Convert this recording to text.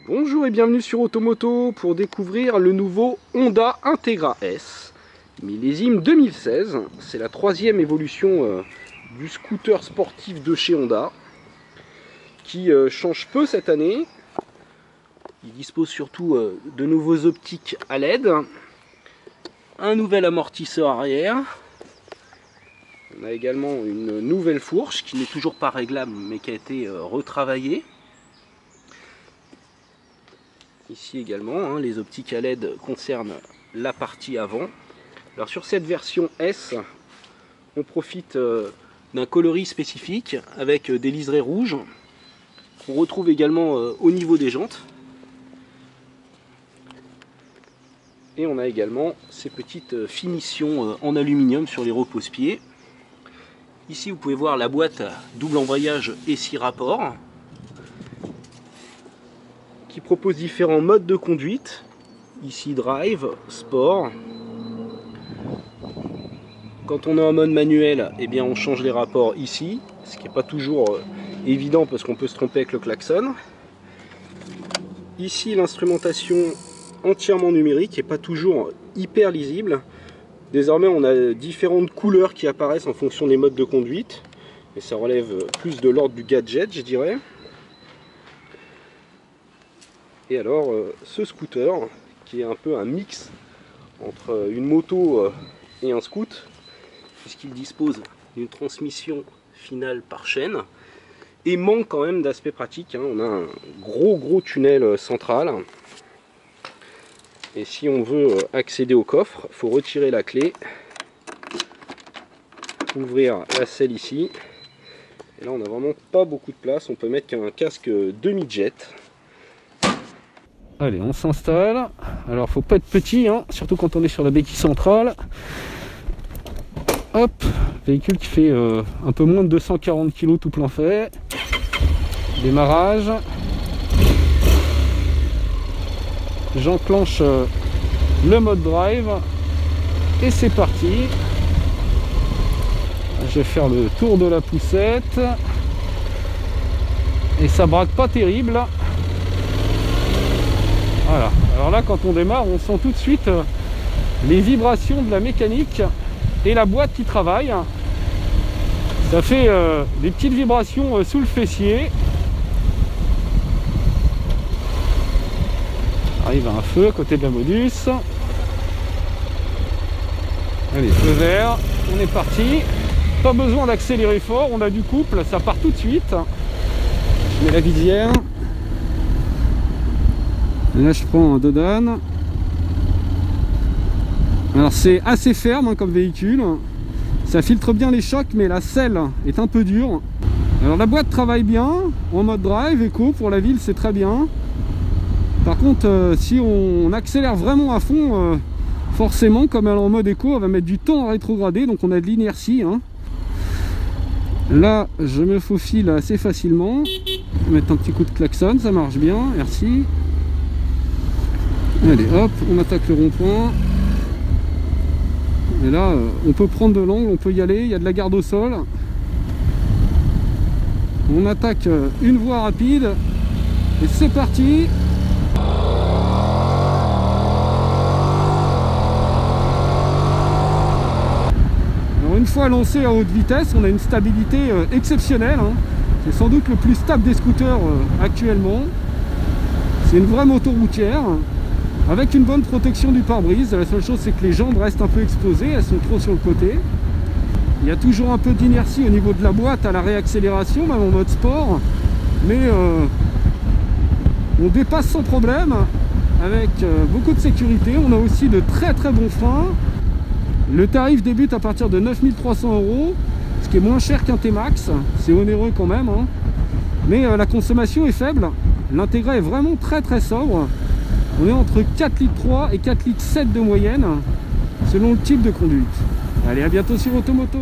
Bonjour et bienvenue sur Automoto pour découvrir le nouveau Honda Integra S millésime 2016. C'est la troisième évolution du scooter sportif de chez Honda qui change peu cette année. Il dispose surtout de nouveaux optiques à LED, un nouvel amortisseur arrière. On a également une nouvelle fourche qui n'est toujours pas réglable mais qui a été retravaillée. Ici également, les optiques à LED concernent la partie avant. Alors sur cette version S, on profite d'un coloris spécifique avec des liserés rouges qu'on retrouve également au niveau des jantes. Et on a également ces petites finitions en aluminium sur les repose-pieds. Ici vous pouvez voir la boîte double embrayage et 6 rapports, qui propose différents modes de conduite. Ici drive, sport. Quand on est en mode manuel, eh bien on change les rapports ici, ce qui n'est pas toujours évident parce qu'on peut se tromper avec le klaxon. Ici l'instrumentation entièrement numérique et pas toujours hyper lisible. Désormais on a différentes couleurs qui apparaissent en fonction des modes de conduite, et ça relève plus de l'ordre du gadget, je dirais. Et alors ce scooter qui est un peu un mix entre une moto et un scoot, puisqu'il dispose d'une transmission finale par chaîne et manque quand même d'aspect pratique. On a un gros tunnel central, et si on veut accéder au coffre, il faut retirer la clé, ouvrir la selle ici, et là on n'a vraiment pas beaucoup de place. On peut mettre qu'un casque demi-jet. Allez, on s'installe. Alors faut pas être petit, surtout quand on est sur la béquille centrale. Hop, véhicule qui fait un peu moins de 240 kg tout plein fait. Démarrage. J'enclenche le mode drive et c'est parti. Je vais faire le tour de la poussette et ça braque pas terrible. Voilà, alors là quand on démarre on sent tout de suite les vibrations de la mécanique et la boîte qui travaille. Ça fait des petites vibrations sous le fessier. Arrive à un feu à côté de la modus. Allez, feu vert, on est parti. Pas besoin d'accélérer fort, on a du couple, ça part tout de suite. Je mets la visière. Et là je prends un Dodan. Alors c'est assez ferme comme véhicule. Ça filtre bien les chocs, mais la selle est un peu dure. Alors la boîte travaille bien en mode drive, éco pour la ville c'est très bien. Par contre si on accélère vraiment à fond, forcément comme elle est en mode éco, elle va mettre du temps à rétrograder, donc on a de l'inertie. Là je me faufile assez facilement. Je vais mettre un petit coup de klaxon, ça marche bien, merci. Allez hop, on attaque le rond-point. Et là on peut prendre de l'angle, on peut y aller, il y a de la garde au sol. On attaque une voie rapide et c'est parti. Alors une fois lancé à haute vitesse, on a une stabilité exceptionnelle. C'est sans doute le plus stable des scooters actuellement. C'est une vraie moto routière, avec une bonne protection du pare-brise. La seule chose c'est que les jambes restent un peu exposées, elles sont trop sur le côté. Il y a toujours un peu d'inertie au niveau de la boîte à la réaccélération, même en mode sport. Mais on dépasse sans problème, avec beaucoup de sécurité. On a aussi de très bons freins. Le tarif débute à partir de 9 300 €, ce qui est moins cher qu'un T-Max. C'est onéreux quand même. Mais la consommation est faible. L'Integra est vraiment très sobre. On est entre 4,3 litres et 4,7 litres de moyenne, selon le type de conduite. Allez, à bientôt sur Automoto.